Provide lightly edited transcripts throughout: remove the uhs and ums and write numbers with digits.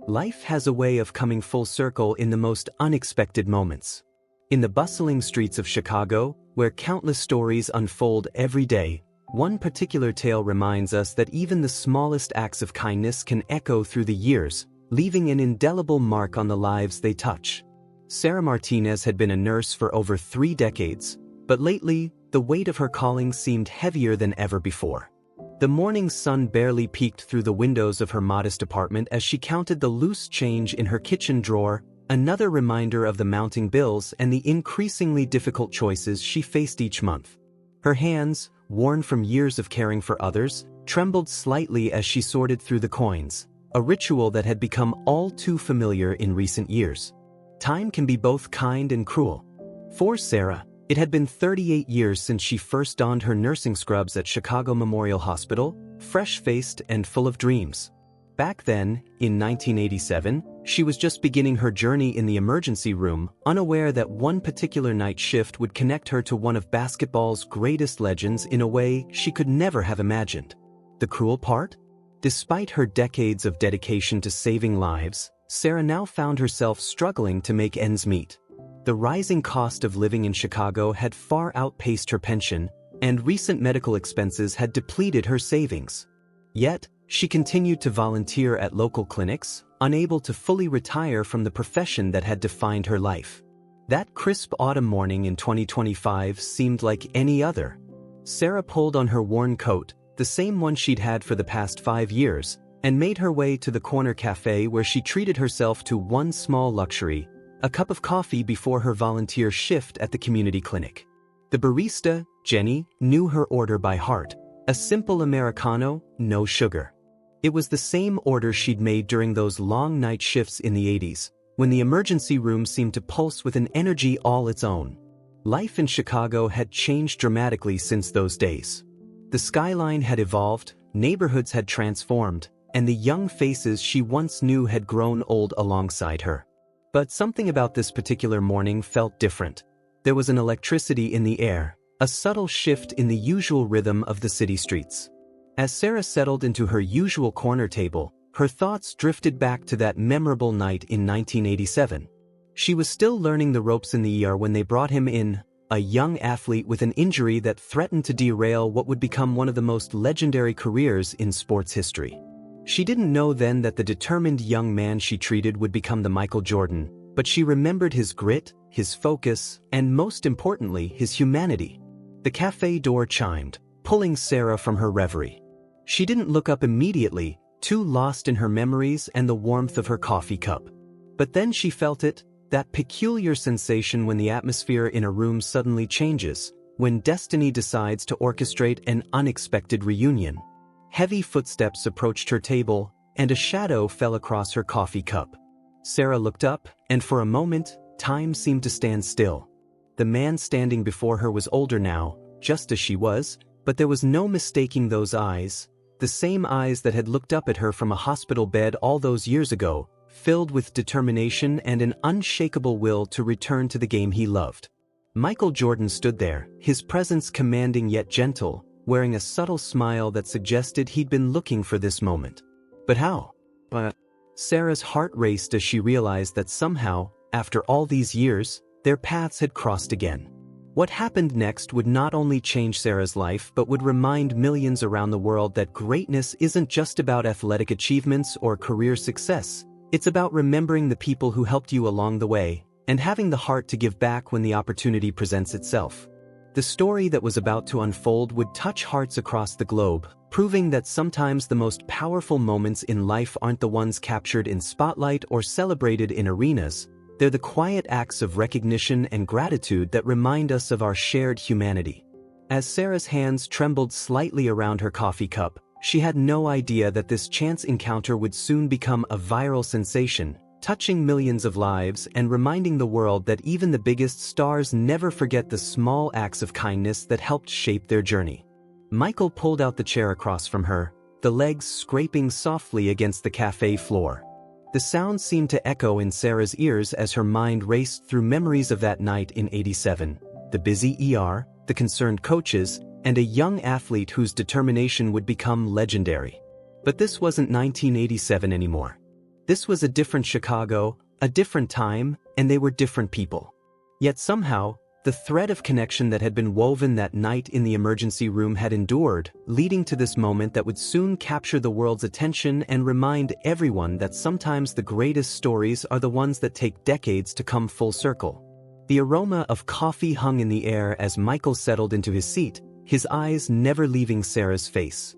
Life has a way of coming full circle in the most unexpected moments. In the bustling streets of Chicago, where countless stories unfold every day, one particular tale reminds us that even the smallest acts of kindness can echo through the years, leaving an indelible mark on the lives they touch. Sarah Martinez had been a nurse for over 3 decades, but lately, the weight of her calling seemed heavier than ever before. The morning sun barely peeked through the windows of her modest apartment as she counted the loose change in her kitchen drawer, another reminder of the mounting bills and the increasingly difficult choices she faced each month. Her hands, worn from years of caring for others, trembled slightly as she sorted through the coins, a ritual that had become all too familiar in recent years. Time can be both kind and cruel. For Sarah, it had been 38 years since she first donned her nursing scrubs at Chicago Memorial Hospital, fresh-faced and full of dreams. Back then, in 1987, she was just beginning her journey in the emergency room, unaware that one particular night shift would connect her to one of basketball's greatest legends in a way she could never have imagined. The cruel part? Despite her decades of dedication to saving lives, Sarah now found herself struggling to make ends meet. The rising cost of living in Chicago had far outpaced her pension, and recent medical expenses had depleted her savings. Yet, she continued to volunteer at local clinics, unable to fully retire from the profession that had defined her life. That crisp autumn morning in 2025 seemed like any other. Sarah pulled on her worn coat, the same one she'd had for the past 5 years, and made her way to the corner cafe where she treated herself to one small luxury: a cup of coffee before her volunteer shift at the community clinic. The barista, Jenny, knew her order by heart: a simple Americano, no sugar. It was the same order she'd made during those long night shifts in the 80s, when the emergency room seemed to pulse with an energy all its own. Life in Chicago had changed dramatically since those days. The skyline had evolved, neighborhoods had transformed, and the young faces she once knew had grown old alongside her. But something about this particular morning felt different. There was an electricity in the air, a subtle shift in the usual rhythm of the city streets. As Sarah settled into her usual corner table, her thoughts drifted back to that memorable night in 1987. She was still learning the ropes in the ER when they brought him in, a young athlete with an injury that threatened to derail what would become one of the most legendary careers in sports history. She didn't know then that the determined young man she treated would become the Michael Jordan, but she remembered his grit, his focus, and most importantly, his humanity. The cafe door chimed, pulling Sarah from her reverie. She didn't look up immediately, too lost in her memories and the warmth of her coffee cup. But then she felt it, that peculiar sensation when the atmosphere in a room suddenly changes, when destiny decides to orchestrate an unexpected reunion. Heavy footsteps approached her table, and a shadow fell across her coffee cup. Sarah looked up, and for a moment, time seemed to stand still. The man standing before her was older now, just as she was, but there was no mistaking those eyes, the same eyes that had looked up at her from a hospital bed all those years ago, filled with determination and an unshakable will to return to the game he loved. Michael Jordan stood there, his presence commanding yet gentle, wearing a subtle smile that suggested he'd been looking for this moment. But how? Sarah's heart raced as she realized that somehow, after all these years, their paths had crossed again. What happened next would not only change Sarah's life but would remind millions around the world that greatness isn't just about athletic achievements or career success. It's about remembering the people who helped you along the way, and having the heart to give back when the opportunity presents itself. The story that was about to unfold would touch hearts across the globe, proving that sometimes the most powerful moments in life aren't the ones captured in spotlight or celebrated in arenas. They're the quiet acts of recognition and gratitude that remind us of our shared humanity. As Sarah's hands trembled slightly around her coffee cup, she had no idea that this chance encounter would soon become a viral sensation, touching millions of lives and reminding the world that even the biggest stars never forget the small acts of kindness that helped shape their journey. Michael pulled out the chair across from her, the legs scraping softly against the cafe floor. The sound seemed to echo in Sarah's ears as her mind raced through memories of that night in '87, the busy ER, the concerned coaches, and a young athlete whose determination would become legendary. But this wasn't 1987 anymore. This was a different Chicago, a different time, and they were different people. Yet somehow, the thread of connection that had been woven that night in the emergency room had endured, leading to this moment that would soon capture the world's attention and remind everyone that sometimes the greatest stories are the ones that take decades to come full circle. The aroma of coffee hung in the air as Michael settled into his seat, his eyes never leaving Sarah's face.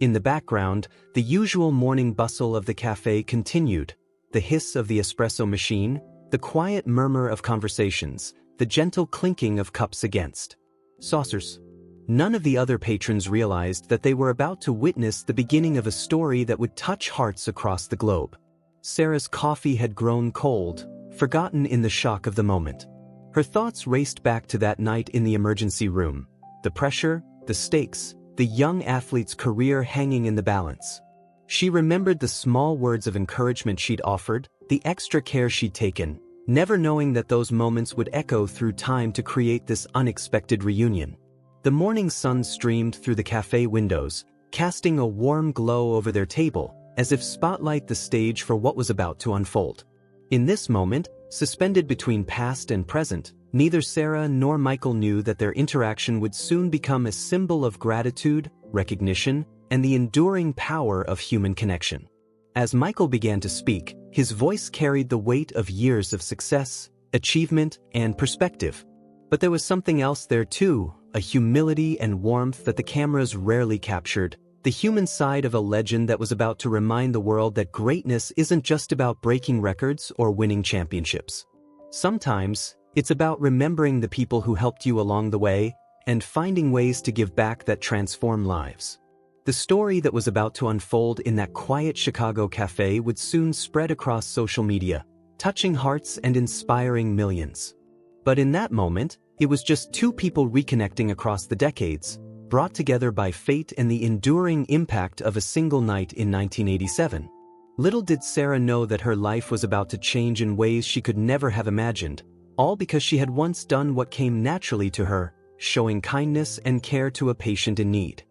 In the background, the usual morning bustle of the cafe continued, the hiss of the espresso machine, the quiet murmur of conversations, the gentle clinking of cups against saucers. None of the other patrons realized that they were about to witness the beginning of a story that would touch hearts across the globe. Sarah's coffee had grown cold, forgotten in the shock of the moment. Her thoughts raced back to that night in the emergency room, the pressure, the stakes, the young athlete's career hanging in the balance. She remembered the small words of encouragement she'd offered, the extra care she'd taken, never knowing that those moments would echo through time to create this unexpected reunion. The morning sun streamed through the cafe windows, casting a warm glow over their table, as if spotlight the stage for what was about to unfold. In this moment, suspended between past and present, neither Sarah nor Michael knew that their interaction would soon become a symbol of gratitude, recognition, and the enduring power of human connection. As Michael began to speak, his voice carried the weight of years of success, achievement, and perspective. But there was something else there too, a humility and warmth that the cameras rarely captured, the human side of a legend that was about to remind the world that greatness isn't just about breaking records or winning championships. Sometimes, it's about remembering the people who helped you along the way and finding ways to give back that transform lives. The story that was about to unfold in that quiet Chicago cafe would soon spread across social media, touching hearts and inspiring millions. But in that moment, it was just two people reconnecting across the decades, brought together by fate and the enduring impact of a single night in 1987. Little did Sarah know that her life was about to change in ways she could never have imagined, all because she had once done what came naturally to her, showing kindness and care to a patient in need.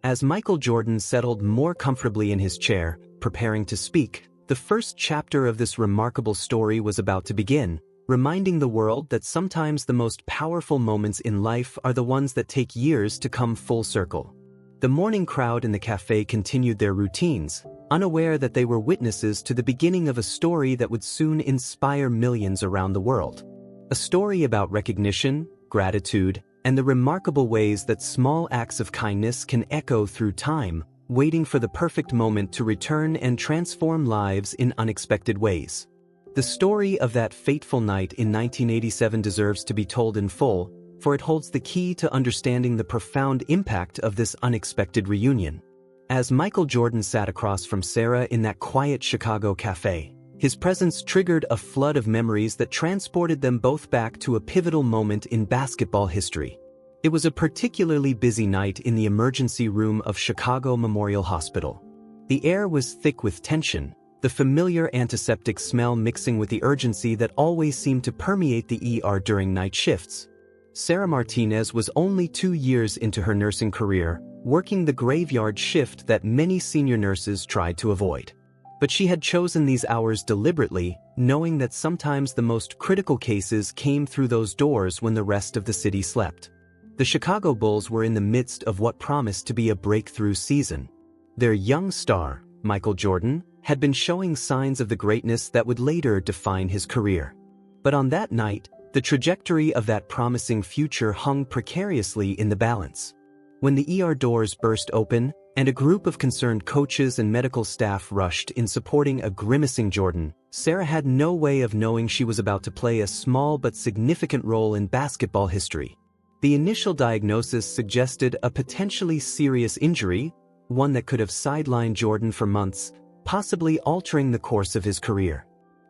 As Michael Jordan settled more comfortably in his chair, preparing to speak, the first chapter of this remarkable story was about to begin, reminding the world that sometimes the most powerful moments in life are the ones that take years to come full circle. The morning crowd in the cafe continued their routines, unaware that they were witnesses to the beginning of a story that would soon inspire millions around the world. A story about recognition, gratitude, and the remarkable ways that small acts of kindness can echo through time, waiting for the perfect moment to return and transform lives in unexpected ways. The story of that fateful night in 1987 deserves to be told in full, for it holds the key to understanding the profound impact of this unexpected reunion. As Michael Jordan sat across from Sarah in that quiet Chicago cafe, his presence triggered a flood of memories that transported them both back to a pivotal moment in basketball history. It was a particularly busy night in the emergency room of Chicago Memorial Hospital. The air was thick with tension, the familiar antiseptic smell mixing with the urgency that always seemed to permeate the ER during night shifts. Sarah Martinez was only 2 years into her nursing career, working the graveyard shift that many senior nurses tried to avoid. But she had chosen these hours deliberately, knowing that sometimes the most critical cases came through those doors when the rest of the city slept. The Chicago Bulls were in the midst of what promised to be a breakthrough season. Their young star, Michael Jordan, had been showing signs of the greatness that would later define his career. But on that night, the trajectory of that promising future hung precariously in the balance. When the ER doors burst open, and a group of concerned coaches and medical staff rushed in supporting a grimacing Jordan, Sarah had no way of knowing she was about to play a small but significant role in basketball history. The initial diagnosis suggested a potentially serious injury, one that could have sidelined Jordan for months, possibly altering the course of his career.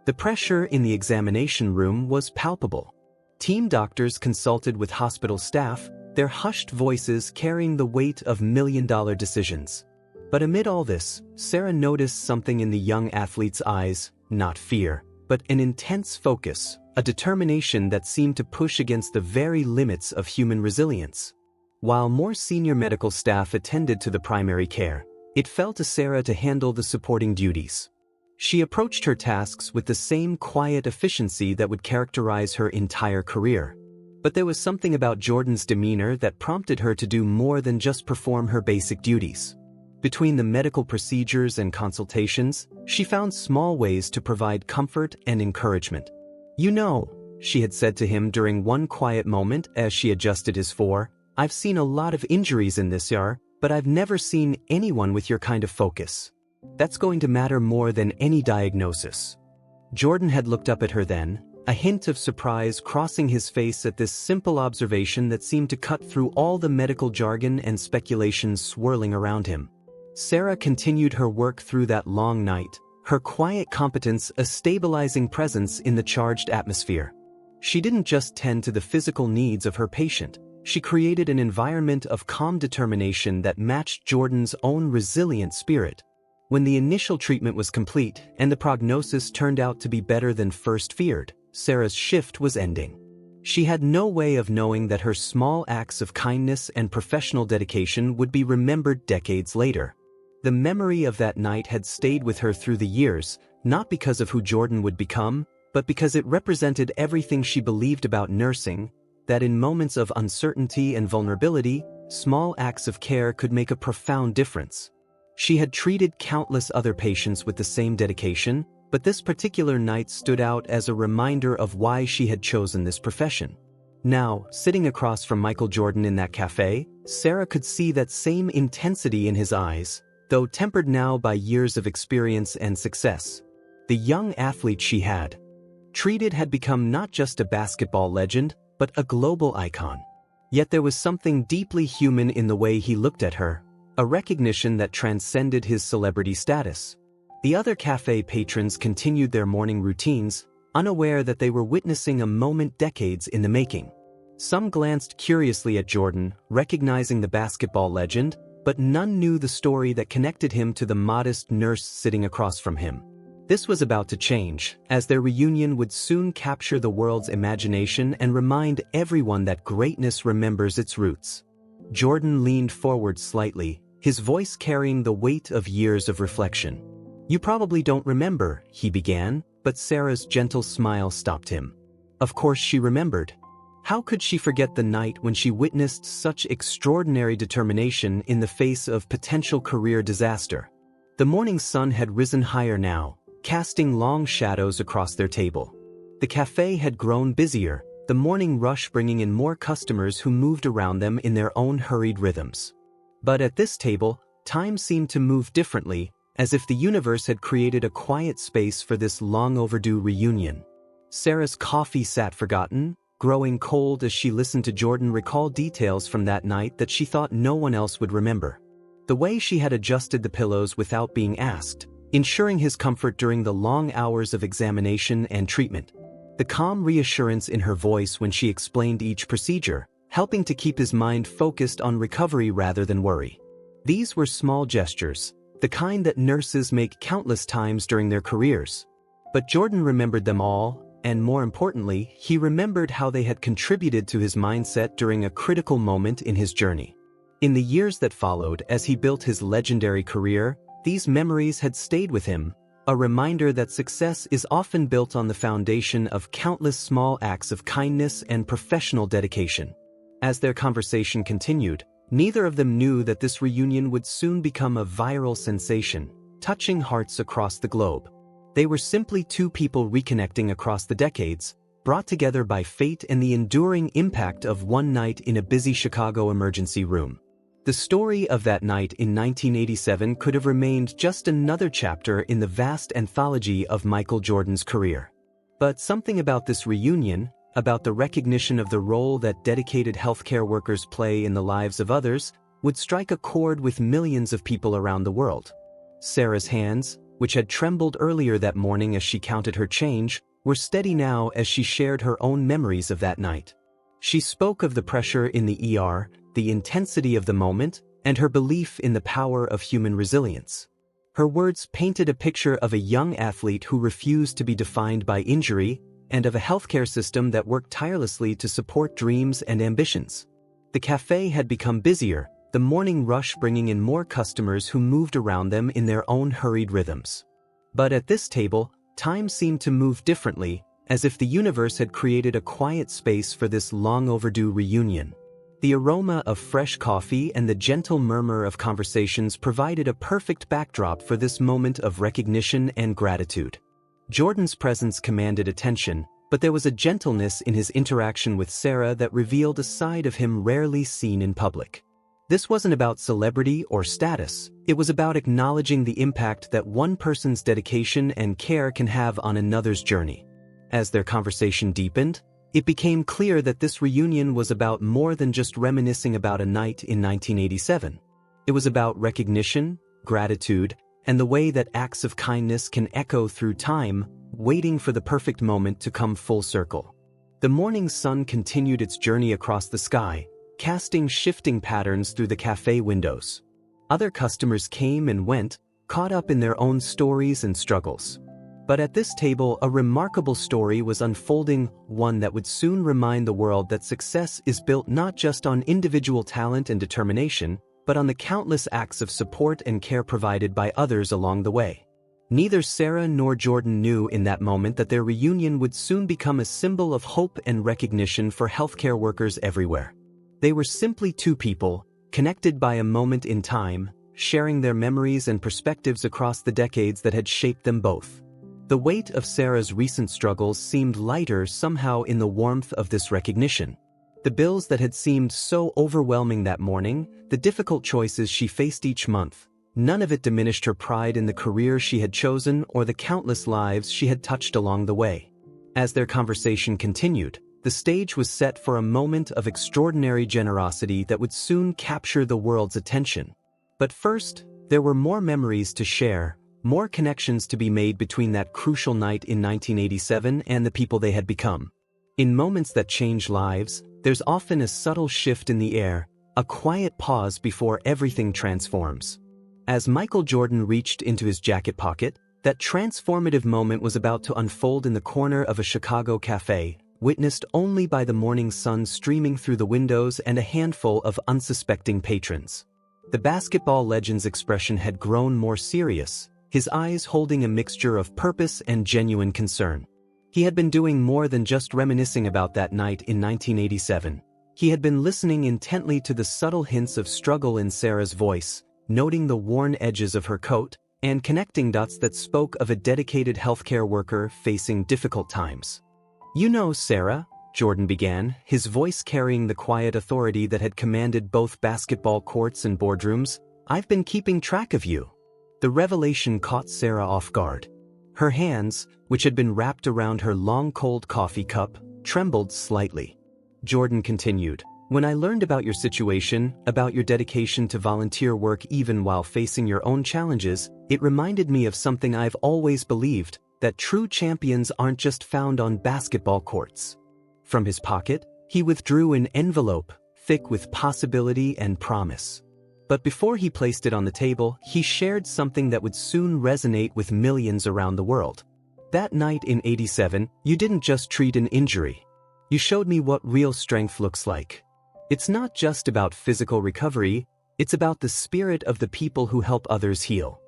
The pressure in the examination room was palpable. Team doctors consulted with hospital staff, their hushed voices carrying the weight of million-dollar decisions. But amid all this, Sarah noticed something in the young athlete's eyes, not fear, but an intense focus, a determination that seemed to push against the very limits of human resilience. While more senior medical staff attended to the primary care, it fell to Sarah to handle the supporting duties. She approached her tasks with the same quiet efficiency that would characterize her entire career. But there was something about Jordan's demeanor that prompted her to do more than just perform her basic duties. Between the medical procedures and consultations, she found small ways to provide comfort and encouragement. "You know," she had said to him during one quiet moment as she adjusted his fore, "I've seen a lot of injuries in this year, but I've never seen anyone with your kind of focus. That's going to matter more than any diagnosis." Jordan had looked up at her then, a hint of surprise crossing his face at this simple observation that seemed to cut through all the medical jargon and speculations swirling around him. Sarah continued her work through that long night, her quiet competence a stabilizing presence in the charged atmosphere. She didn't just tend to the physical needs of her patient, she created an environment of calm determination that matched Jordan's own resilient spirit. When the initial treatment was complete and the prognosis turned out to be better than first feared, Sarah's shift was ending. She had no way of knowing that her small acts of kindness and professional dedication would be remembered decades later. The memory of that night had stayed with her through the years, not because of who Jordan would become, but because it represented everything she believed about nursing, that in moments of uncertainty and vulnerability, small acts of care could make a profound difference. She had treated countless other patients with the same dedication, but this particular night stood out as a reminder of why she had chosen this profession. Now, sitting across from Michael Jordan in that cafe, Sarah could see that same intensity in his eyes, though tempered now by years of experience and success. The young athlete she had treated had become not just a basketball legend, but a global icon. Yet there was something deeply human in the way he looked at her, a recognition that transcended his celebrity status. The other cafe patrons continued their morning routines, unaware that they were witnessing a moment decades in the making. Some glanced curiously at Jordan, recognizing the basketball legend, but none knew the story that connected him to the modest nurse sitting across from him. This was about to change, as their reunion would soon capture the world's imagination and remind everyone that greatness remembers its roots. Jordan leaned forward slightly, his voice carrying the weight of years of reflection. "You probably don't remember," he began, but Sarah's gentle smile stopped him. Of course she remembered. How could she forget the night when she witnessed such extraordinary determination in the face of potential career disaster? The morning sun had risen higher now, casting long shadows across their table. The cafe had grown busier, the morning rush bringing in more customers who moved around them in their own hurried rhythms. But at this table, time seemed to move differently, as if the universe had created a quiet space for this long-overdue reunion. Sarah's coffee sat forgotten, growing cold as she listened to Jordan recall details from that night that she thought no one else would remember. The way she had adjusted the pillows without being asked, ensuring his comfort during the long hours of examination and treatment. The calm reassurance in her voice when she explained each procedure, helping to keep his mind focused on recovery rather than worry. These were small gestures, the kind that nurses make countless times during their careers. But Jordan remembered them all, and more importantly, he remembered how they had contributed to his mindset during a critical moment in his journey. In the years that followed, as he built his legendary career, these memories had stayed with him, a reminder that success is often built on the foundation of countless small acts of kindness and professional dedication. As their conversation continued, neither of them knew that this reunion would soon become a viral sensation, touching hearts across the globe. They were simply two people reconnecting across the decades, brought together by fate and the enduring impact of one night in a busy Chicago emergency room. The story of that night in 1987 could have remained just another chapter in the vast anthology of Michael Jordan's career. But something about this reunion, about the recognition of the role that dedicated healthcare workers play in the lives of others, would strike a chord with millions of people around the world. Sarah's hands, which had trembled earlier that morning as she counted her change, were steady now as she shared her own memories of that night. She spoke of the pressure in the ER, the intensity of the moment, and her belief in the power of human resilience. Her words painted a picture of a young athlete who refused to be defined by injury, and of a healthcare system that worked tirelessly to support dreams and ambitions. The cafe had become busier, the morning rush bringing in more customers who moved around them in their own hurried rhythms. But at this table, time seemed to move differently, as if the universe had created a quiet space for this long-overdue reunion. The aroma of fresh coffee and the gentle murmur of conversations provided a perfect backdrop for this moment of recognition and gratitude. Jordan's presence commanded attention, but there was a gentleness in his interaction with Sarah that revealed a side of him rarely seen in public. This wasn't about celebrity or status, it was about acknowledging the impact that one person's dedication and care can have on another's journey. As their conversation deepened, it became clear that this reunion was about more than just reminiscing about a night in 1987. It was about recognition, gratitude, and the way that acts of kindness can echo through time, waiting for the perfect moment to come full circle. The morning sun continued its journey across the sky, casting shifting patterns through the cafe windows. Other customers came and went, caught up in their own stories and struggles. But at this table, a remarkable story was unfolding, one that would soon remind the world that success is built not just on individual talent and determination, but on the countless acts of support and care provided by others along the way. Neither Sarah nor Jordan knew in that moment that their reunion would soon become a symbol of hope and recognition for healthcare workers everywhere. They were simply two people, connected by a moment in time, sharing their memories and perspectives across the decades that had shaped them both. The weight of Sarah's recent struggles seemed lighter somehow in the warmth of this recognition. The bills that had seemed so overwhelming that morning, the difficult choices she faced each month, none of it diminished her pride in the career she had chosen or the countless lives she had touched along the way. As their conversation continued, the stage was set for a moment of extraordinary generosity that would soon capture the world's attention. But first, there were more memories to share, more connections to be made between that crucial night in 1987 and the people they had become. In moments that change lives, there's often a subtle shift in the air, a quiet pause before everything transforms. As Michael Jordan reached into his jacket pocket, that transformative moment was about to unfold in the corner of a Chicago cafe, witnessed only by the morning sun streaming through the windows and a handful of unsuspecting patrons. The basketball legend's expression had grown more serious, his eyes holding a mixture of purpose and genuine concern. He had been doing more than just reminiscing about that night in 1987. He had been listening intently to the subtle hints of struggle in Sarah's voice, noting the worn edges of her coat, and connecting dots that spoke of a dedicated healthcare worker facing difficult times. "You know, Sarah," Jordan began, his voice carrying the quiet authority that had commanded both basketball courts and boardrooms, "I've been keeping track of you." The revelation caught Sarah off guard. Her hands, which had been wrapped around her long cold coffee cup, trembled slightly. Jordan continued, "When I learned about your situation, about your dedication to volunteer work even while facing your own challenges, it reminded me of something I've always believed, that true champions aren't just found on basketball courts." From his pocket, he withdrew an envelope, thick with possibility and promise. But before he placed it on the table, he shared something that would soon resonate with millions around the world. "That night in '87, you didn't just treat an injury. You showed me what real strength looks like. It's not just about physical recovery, it's about the spirit of the people who help others heal."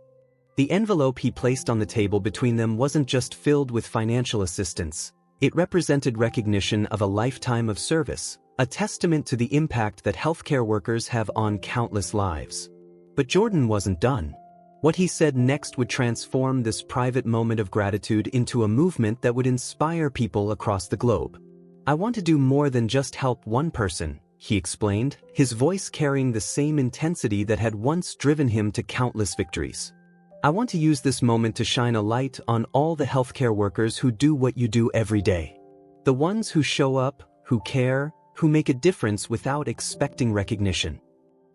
The envelope he placed on the table between them wasn't just filled with financial assistance. It represented recognition of a lifetime of service, a testament to the impact that healthcare workers have on countless lives. But Jordan wasn't done. What he said next would transform this private moment of gratitude into a movement that would inspire people across the globe. "I want to do more than just help one person," he explained, his voice carrying the same intensity that had once driven him to countless victories. "I want to use this moment to shine a light on all the healthcare workers who do what you do every day. The ones who show up, who care, who make a difference without expecting recognition."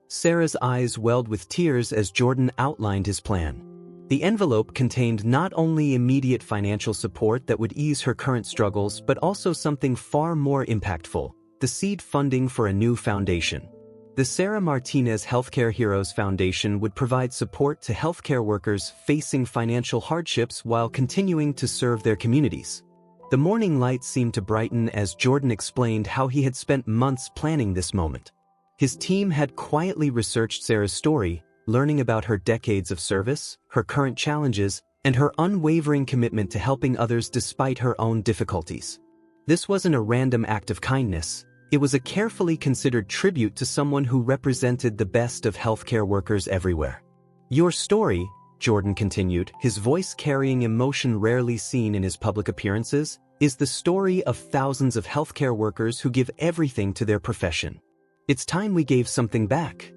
Sarah's eyes welled with tears as Jordan outlined his plan. The envelope contained not only immediate financial support that would ease her current struggles but also something far more impactful, the seed funding for a new foundation. The Sarah Martinez Healthcare Heroes Foundation would provide support to healthcare workers facing financial hardships while continuing to serve their communities. The morning light seemed to brighten as Jordan explained how he had spent months planning this moment. His team had quietly researched Sarah's story, learning about her decades of service, her current challenges, and her unwavering commitment to helping others despite her own difficulties. This wasn't a random act of kindness, it was a carefully considered tribute to someone who represented the best of healthcare workers everywhere. Your story, Jordan continued, his voice carrying emotion rarely seen in his public appearances, is the story of thousands of healthcare workers who give everything to their profession. It's time we gave something back.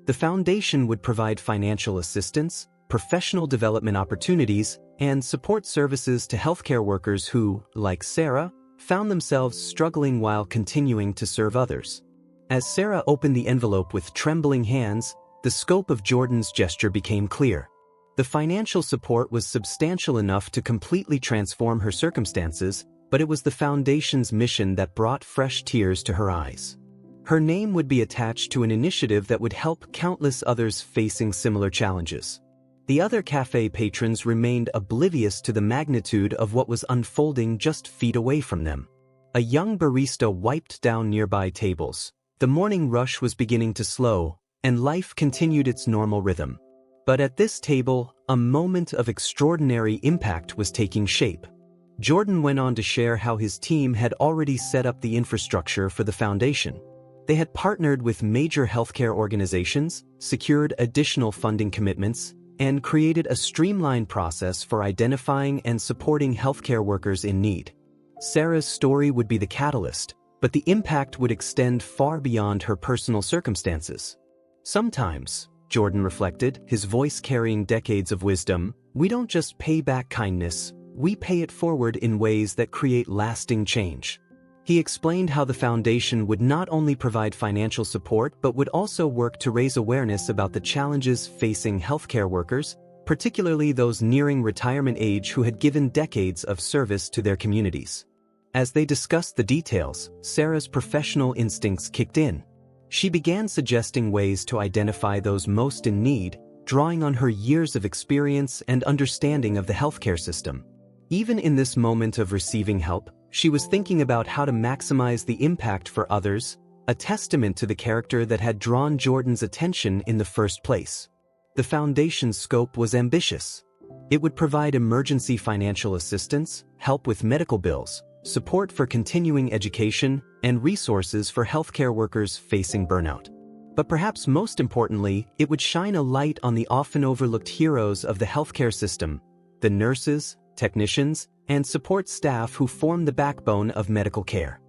The foundation would provide financial assistance, professional development opportunities, and support services to healthcare workers who, like Sarah, found themselves struggling while continuing to serve others. As Sarah opened the envelope with trembling hands, the scope of Jordan's gesture became clear. The financial support was substantial enough to completely transform her circumstances, but it was the foundation's mission that brought fresh tears to her eyes. Her name would be attached to an initiative that would help countless others facing similar challenges. The other cafe patrons remained oblivious to the magnitude of what was unfolding just feet away from them. A young barista wiped down nearby tables. The morning rush was beginning to slow, and life continued its normal rhythm. But at this table, a moment of extraordinary impact was taking shape. Jordan went on to share how his team had already set up the infrastructure for the foundation. They had partnered with major healthcare organizations, secured additional funding commitments, and created a streamlined process for identifying and supporting healthcare workers in need. Sarah's story would be the catalyst, but the impact would extend far beyond her personal circumstances. Sometimes, Jordan reflected, his voice carrying decades of wisdom, we don't just pay back kindness, we pay it forward in ways that create lasting change. He explained how the foundation would not only provide financial support but would also work to raise awareness about the challenges facing healthcare workers, particularly those nearing retirement age who had given decades of service to their communities. As they discussed the details, Sarah's professional instincts kicked in. She began suggesting ways to identify those most in need, drawing on her years of experience and understanding of the healthcare system. Even in this moment of receiving help, she was thinking about how to maximize the impact for others, a testament to the character that had drawn Jordan's attention in the first place. The foundation's scope was ambitious. It would provide emergency financial assistance, help with medical bills, support for continuing education, and resources for healthcare workers facing burnout. But perhaps most importantly, it would shine a light on the often overlooked heroes of the healthcare system, the nurses, technicians, and support staff who form the backbone of medical care.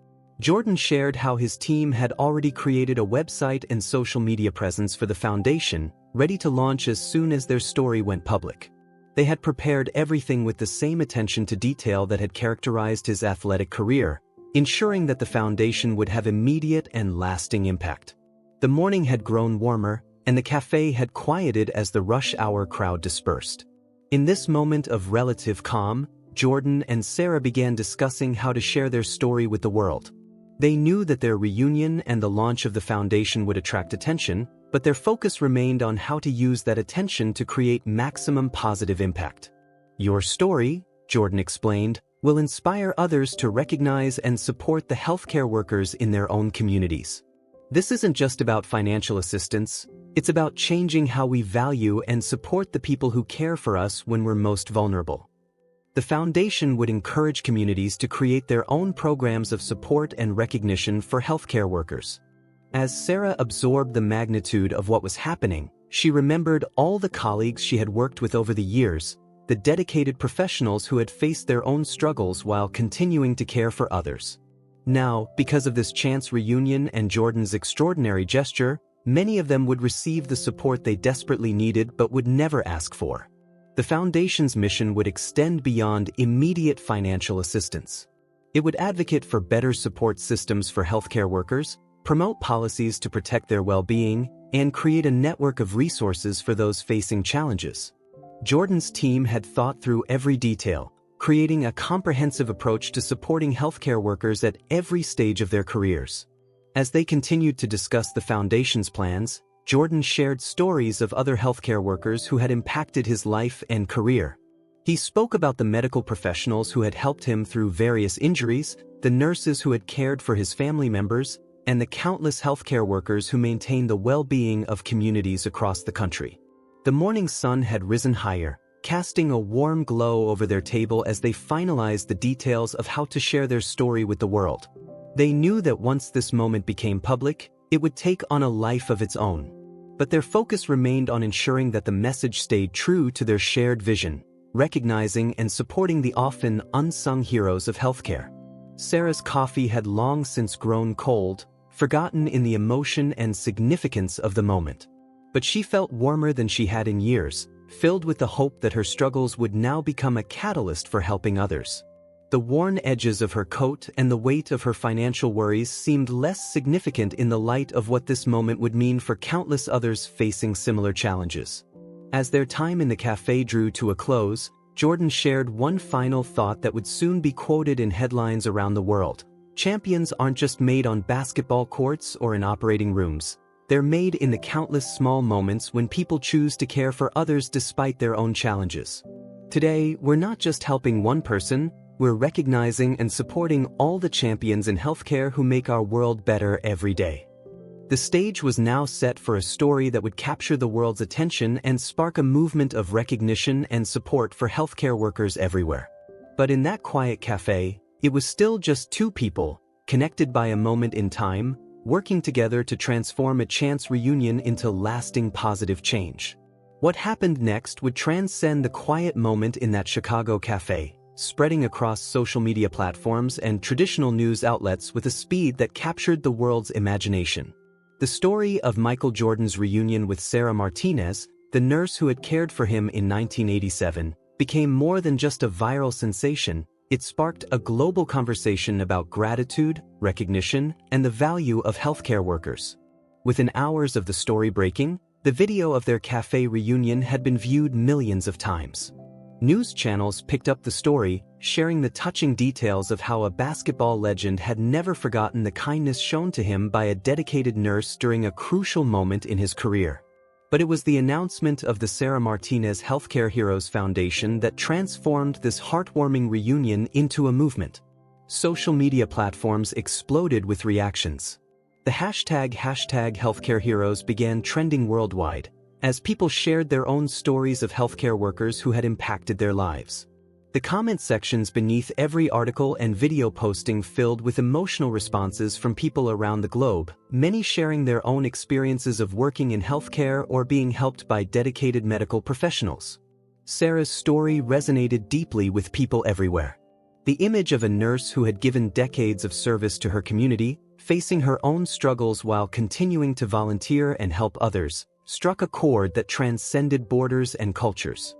Jordan shared how his team had already created a website and social media presence for the foundation, ready to launch as soon as their story went public. They had prepared everything with the same attention to detail that had characterized his athletic career, ensuring that the foundation would have immediate and lasting impact. The morning had grown warmer, and the cafe had quieted as the rush hour crowd dispersed. In this moment of relative calm, Jordan and Sarah began discussing how to share their story with the world. They knew that their reunion and the launch of the foundation would attract attention, but their focus remained on how to use that attention to create maximum positive impact. Your story, Jordan explained, will inspire others to recognize and support the healthcare workers in their own communities. This isn't just about financial assistance, it's about changing how we value and support the people who care for us when we're most vulnerable. The foundation would encourage communities to create their own programs of support and recognition for healthcare workers. As Sarah absorbed the magnitude of what was happening, she remembered all the colleagues she had worked with over the years, the dedicated professionals who had faced their own struggles while continuing to care for others. Now, because of this chance reunion and Jordan's extraordinary gesture, many of them would receive the support they desperately needed but would never ask for. The foundation's mission would extend beyond immediate financial assistance. It would advocate for better support systems for healthcare workers, promote policies to protect their well-being, and create a network of resources for those facing challenges. Jordan's team had thought through every detail, creating a comprehensive approach to supporting healthcare workers at every stage of their careers. As they continued to discuss the foundation's plans, Jordan shared stories of other healthcare workers who had impacted his life and career. He spoke about the medical professionals who had helped him through various injuries, the nurses who had cared for his family members, and the countless healthcare workers who maintained the well-being of communities across the country. The morning sun had risen higher, casting a warm glow over their table as they finalized the details of how to share their story with the world. They knew that once this moment became public, it would take on a life of its own. But their focus remained on ensuring that the message stayed true to their shared vision, recognizing and supporting the often unsung heroes of healthcare. Sarah's coffee had long since grown cold, forgotten in the emotion and significance of the moment. But she felt warmer than she had in years, filled with the hope that her struggles would now become a catalyst for helping others. The worn edges of her coat and the weight of her financial worries seemed less significant in the light of what this moment would mean for countless others facing similar challenges. As their time in the cafe drew to a close, Jordan shared one final thought that would soon be quoted in headlines around the world. Champions aren't just made on basketball courts or in operating rooms. They're made in the countless small moments when people choose to care for others despite their own challenges. Today, we're not just helping one person, we're recognizing and supporting all the champions in healthcare who make our world better every day. The stage was now set for a story that would capture the world's attention and spark a movement of recognition and support for healthcare workers everywhere. But in that quiet cafe, it was still just two people, connected by a moment in time, working together to transform a chance reunion into lasting positive change. What happened next would transcend the quiet moment in that Chicago cafe, spreading across social media platforms and traditional news outlets with a speed that captured the world's imagination. The story of Michael Jordan's reunion with Sarah Martinez, the nurse who had cared for him in 1987, became more than just a viral sensation. It sparked a global conversation about gratitude, recognition, and the value of healthcare workers. Within hours of the story breaking, the video of their cafe reunion had been viewed millions of times. News channels picked up the story, sharing the touching details of how a basketball legend had never forgotten the kindness shown to him by a dedicated nurse during a crucial moment in his career. But it was the announcement of the Sarah Martinez Healthcare Heroes Foundation that transformed this heartwarming reunion into a movement. Social media platforms exploded with reactions. The hashtag #HealthcareHeroes began trending worldwide, as people shared their own stories of healthcare workers who had impacted their lives. The comment sections beneath every article and video posting filled with emotional responses from people around the globe, many sharing their own experiences of working in healthcare or being helped by dedicated medical professionals. Sarah's story resonated deeply with people everywhere. The image of a nurse who had given decades of service to her community, facing her own struggles while continuing to volunteer and help others, struck a chord that transcended borders and cultures.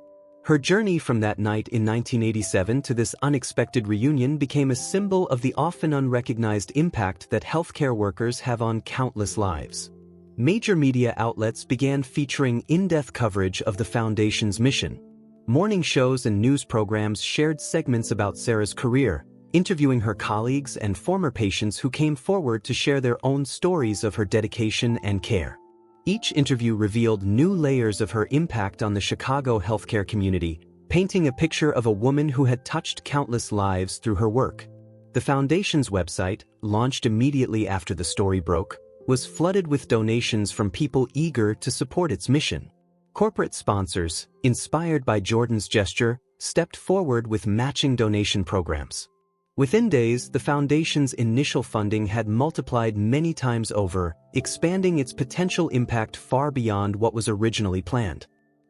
Her journey from that night in 1987 to this unexpected reunion became a symbol of the often unrecognized impact that healthcare workers have on countless lives. Major media outlets began featuring in-depth coverage of the Foundation's mission. Morning shows and news programs shared segments about Sarah's career, interviewing her colleagues and former patients who came forward to share their own stories of her dedication and care. Each interview revealed new layers of her impact on the Chicago healthcare community, painting a picture of a woman who had touched countless lives through her work. The Foundation's website, launched immediately after the story broke, was flooded with donations from people eager to support its mission. Corporate sponsors, inspired by Jordan's gesture, stepped forward with matching donation programs. Within days, the Foundation's initial funding had multiplied many times over, expanding its potential impact far beyond what was originally planned.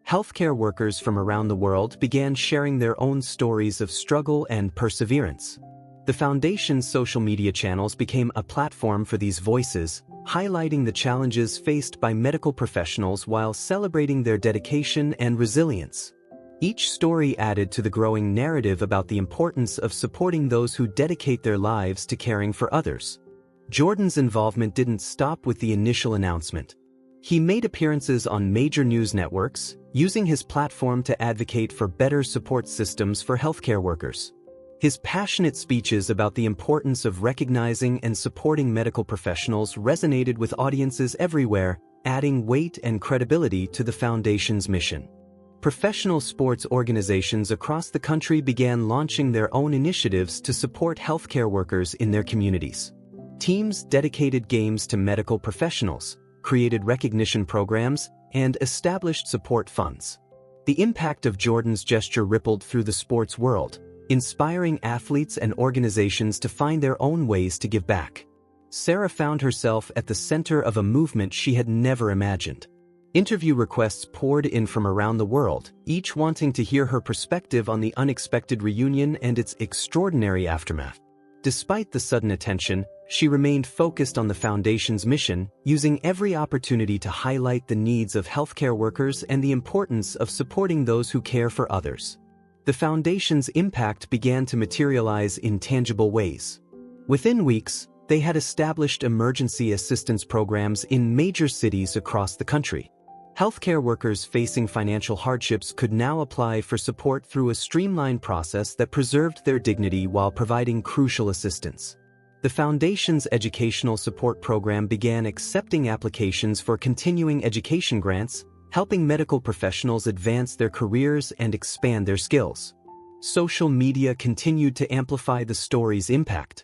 Healthcare workers from around the world began sharing their own stories of struggle and perseverance. The Foundation's social media channels became a platform for these voices, highlighting the challenges faced by medical professionals while celebrating their dedication and resilience. Each story added to the growing narrative about the importance of supporting those who dedicate their lives to caring for others. Jordan's involvement didn't stop with the initial announcement. He made appearances on major news networks, using his platform to advocate for better support systems for healthcare workers. His passionate speeches about the importance of recognizing and supporting medical professionals resonated with audiences everywhere, adding weight and credibility to the Foundation's mission. Professional sports organizations across the country began launching their own initiatives to support healthcare workers in their communities. Teams dedicated games to medical professionals, created recognition programs, and established support funds. The impact of Jordan's gesture rippled through the sports world, inspiring athletes and organizations to find their own ways to give back. Sarah found herself at the center of a movement she had never imagined. Interview requests poured in from around the world, each wanting to hear her perspective on the unexpected reunion and its extraordinary aftermath. Despite the sudden attention, she remained focused on the Foundation's mission, using every opportunity to highlight the needs of healthcare workers and the importance of supporting those who care for others. The Foundation's impact began to materialize in tangible ways. Within weeks, they had established emergency assistance programs in major cities across the country. Healthcare workers facing financial hardships could now apply for support through a streamlined process that preserved their dignity while providing crucial assistance. The Foundation's educational support program began accepting applications for continuing education grants, helping medical professionals advance their careers and expand their skills. Social media continued to amplify the story's impact.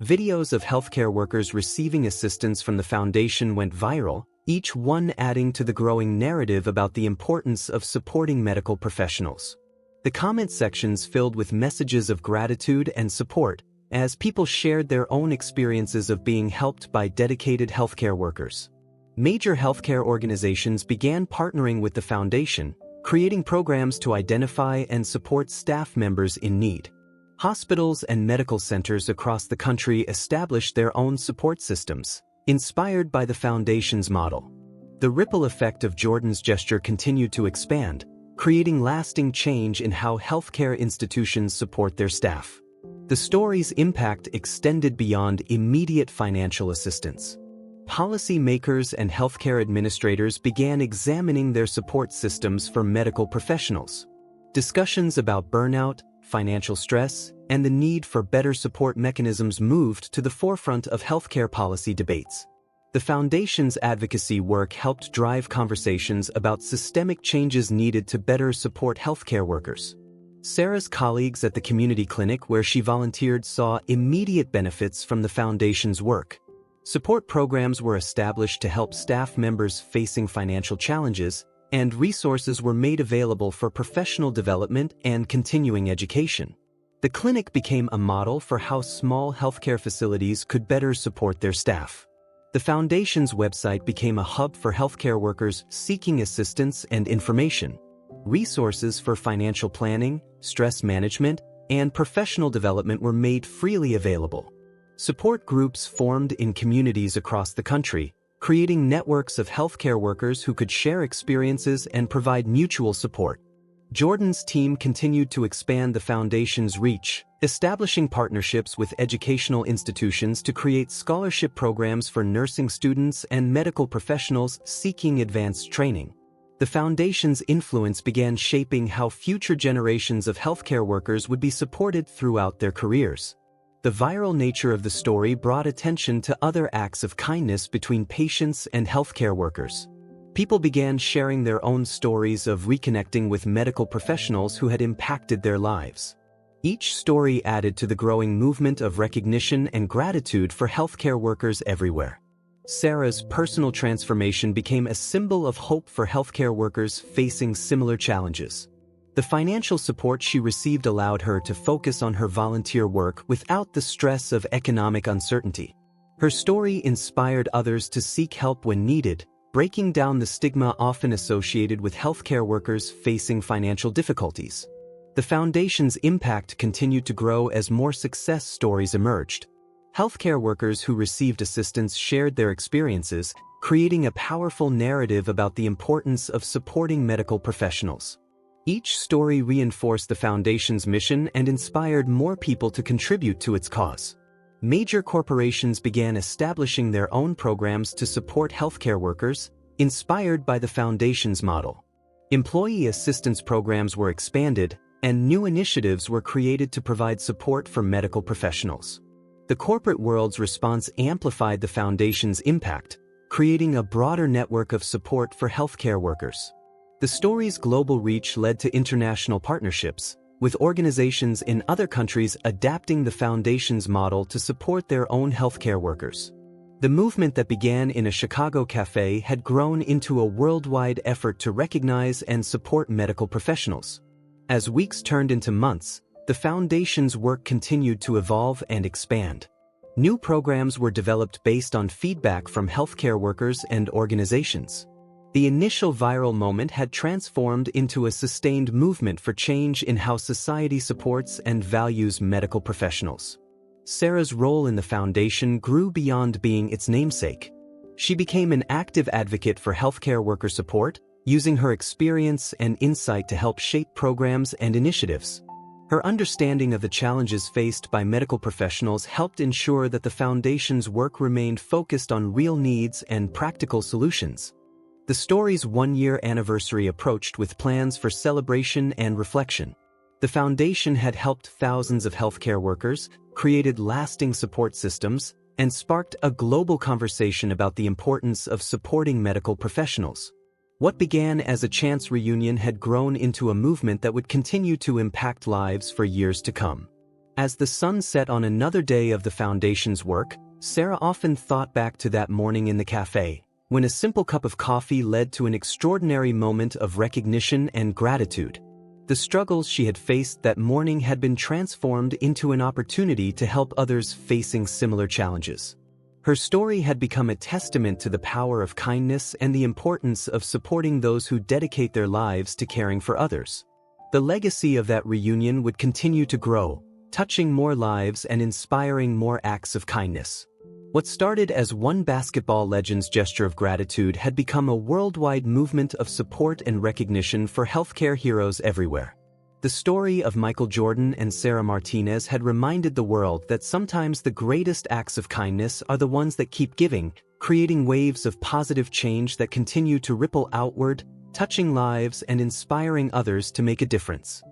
Videos of healthcare workers receiving assistance from the Foundation went viral, each one adding to the growing narrative about the importance of supporting medical professionals. The comment sections filled with messages of gratitude and support, as people shared their own experiences of being helped by dedicated healthcare workers. Major healthcare organizations began partnering with the Foundation, creating programs to identify and support staff members in need. Hospitals and medical centers across the country established their own support systems, inspired by the Foundation's model. The ripple effect of Jordan's gesture continued to expand, creating lasting change in how healthcare institutions support their staff. The story's impact extended beyond immediate financial assistance. Policymakers and healthcare administrators began examining their support systems for medical professionals. Discussions about burnout, financial stress, and the need for better support mechanisms moved to the forefront of healthcare policy debates. The Foundation's advocacy work helped drive conversations about systemic changes needed to better support healthcare workers. Sarah's colleagues at the community clinic where she volunteered saw immediate benefits from the Foundation's work. Support programs were established to help staff members facing financial challenges, and resources were made available for professional development and continuing education. The clinic became a model for how small healthcare facilities could better support their staff. The Foundation's website became a hub for healthcare workers seeking assistance and information. Resources for financial planning, stress management, and professional development were made freely available. Support groups formed in communities across the country, creating networks of healthcare workers who could share experiences and provide mutual support. Jordan's team continued to expand the Foundation's reach, establishing partnerships with educational institutions to create scholarship programs for nursing students and medical professionals seeking advanced training. The Foundation's influence began shaping how future generations of healthcare workers would be supported throughout their careers. The viral nature of the story brought attention to other acts of kindness between patients and healthcare workers. People began sharing their own stories of reconnecting with medical professionals who had impacted their lives. Each story added to the growing movement of recognition and gratitude for healthcare workers everywhere. Sarah's personal transformation became a symbol of hope for healthcare workers facing similar challenges. The financial support she received allowed her to focus on her volunteer work without the stress of economic uncertainty. Her story inspired others to seek help when needed, breaking down the stigma often associated with healthcare workers facing financial difficulties. The Foundation's impact continued to grow as more success stories emerged. Healthcare workers who received assistance shared their experiences, creating a powerful narrative about the importance of supporting medical professionals. Each story reinforced the Foundation's mission and inspired more people to contribute to its cause. Major corporations began establishing their own programs to support healthcare workers, inspired by the Foundation's model. Employee assistance programs were expanded, and new initiatives were created to provide support for medical professionals. The corporate world's response amplified the Foundation's impact, creating a broader network of support for healthcare workers. The story's global reach led to international partnerships, with organizations in other countries adapting the Foundation's model to support their own healthcare workers. The movement that began in a Chicago cafe had grown into a worldwide effort to recognize and support medical professionals. As weeks turned into months, the foundation's work continued to evolve and expand. New programs were developed based on feedback from healthcare workers and organizations. The initial viral moment had transformed into a sustained movement for change in how society supports and values medical professionals. Sarah's role in the foundation grew beyond being its namesake. She became an active advocate for healthcare worker support, using her experience and insight to help shape programs and initiatives. Her understanding of the challenges faced by medical professionals helped ensure that the foundation's work remained focused on real needs and practical solutions. The story's one-year anniversary approached with plans for celebration and reflection. The foundation had helped thousands of healthcare workers, created lasting support systems, and sparked a global conversation about the importance of supporting medical professionals. What began as a chance reunion had grown into a movement that would continue to impact lives for years to come. As the sun set on another day of the foundation's work, Sarah often thought back to that morning in the cafe, when a simple cup of coffee led to an extraordinary moment of recognition and gratitude. The struggles she had faced that morning had been transformed into an opportunity to help others facing similar challenges. Her story had become a testament to the power of kindness and the importance of supporting those who dedicate their lives to caring for others. The legacy of that reunion would continue to grow, touching more lives and inspiring more acts of kindness. What started as one basketball legend's gesture of gratitude had become a worldwide movement of support and recognition for healthcare heroes everywhere. The story of Michael Jordan and Sarah Martinez had reminded the world that sometimes the greatest acts of kindness are the ones that keep giving, creating waves of positive change that continue to ripple outward, touching lives and inspiring others to make a difference.